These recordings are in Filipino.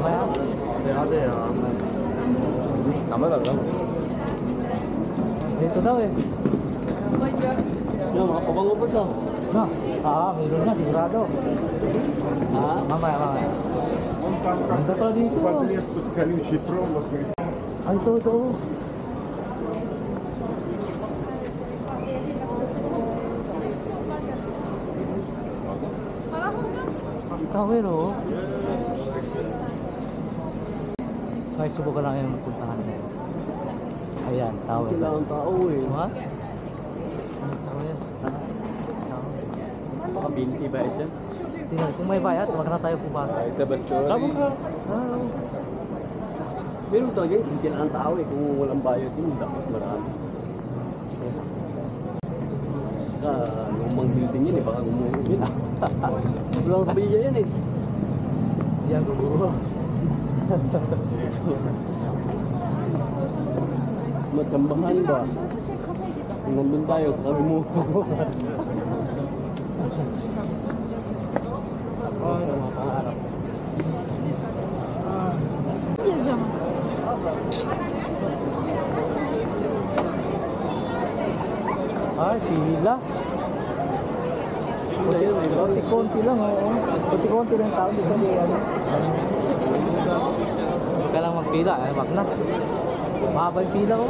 mamaya. Ate, Tama lang. Dito daw eh. Yung mga pabango pa siya. No? Meron na, sigurado. Mamaya. Ganda pala dito. Колючий провод. Ay, ito. Tower, oh. Kahit subukan lang yung puntahan na yun. Ayan, tower. Kailangan tao eh. What? Tower. Baka binti ba ito? Tingnan, kung may bayad, wag na tayo pumasok. Ito ba sorry? Tama ka. Meron talaga yung kailangan tao eh. Kung walang bayad yun, dapat marami. Lumang building yun eh, baka gumuhulog yun. Walang kapilya yan eh. Yan, gugulo. Matsambahan ba? Kung nandun tayo, sabi mo. Pangarap. Ay, sila. Konti lang, oo. Konti lang tao dito di ano. Huwag ka lang magpila, wag na. Mahaba yung pila ko.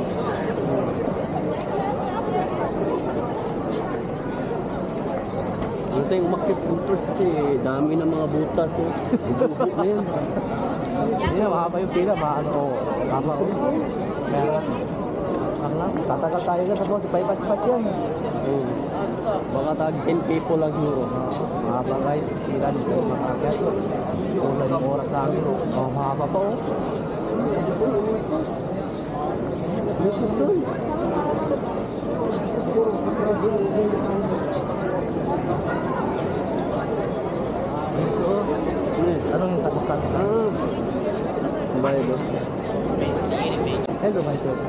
Ano tayong umakit first kasi dami ng mga butas eh. Bubuhok na yan. Hindi na, mahaba yung pila, mahaba o. Kaya, tatagal tayo ka, tapos ipat-ipat yan. Baka tag 10 people lang siguro. Mahaba guys, pila nito makakit. Tulad yung oras namin. Mahaba pa o. Anong yung katakan? Bayad o. Hello, my friend.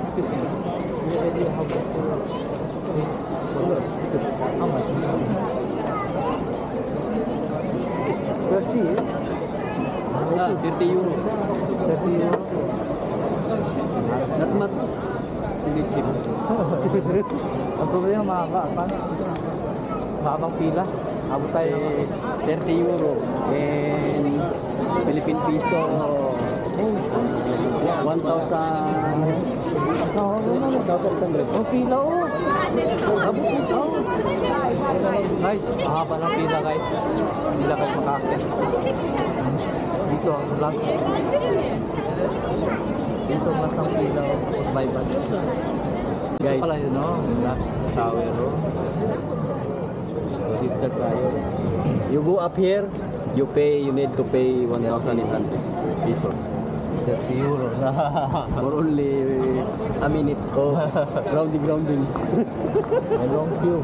How much? 30? 30 euro. 30 euro. Not much. Hindi cheap. Ang problema mahaba. Paano? Mahabang pila. Abot tayo 30 euro. And Philippine piso. 1,000. Oh, pila oh. Abot ito. Guys, mahaba ng pila guys. Hindi lang kayo makakit. Dito ang lang. Dito mas ang pila oh. Bye bye. Guys. Pala yun oh. Last tower oh. Dito tayo. You go up here, you need to pay 1,800 pesos. 30 euro na. For only a minute of grounding. May long queue.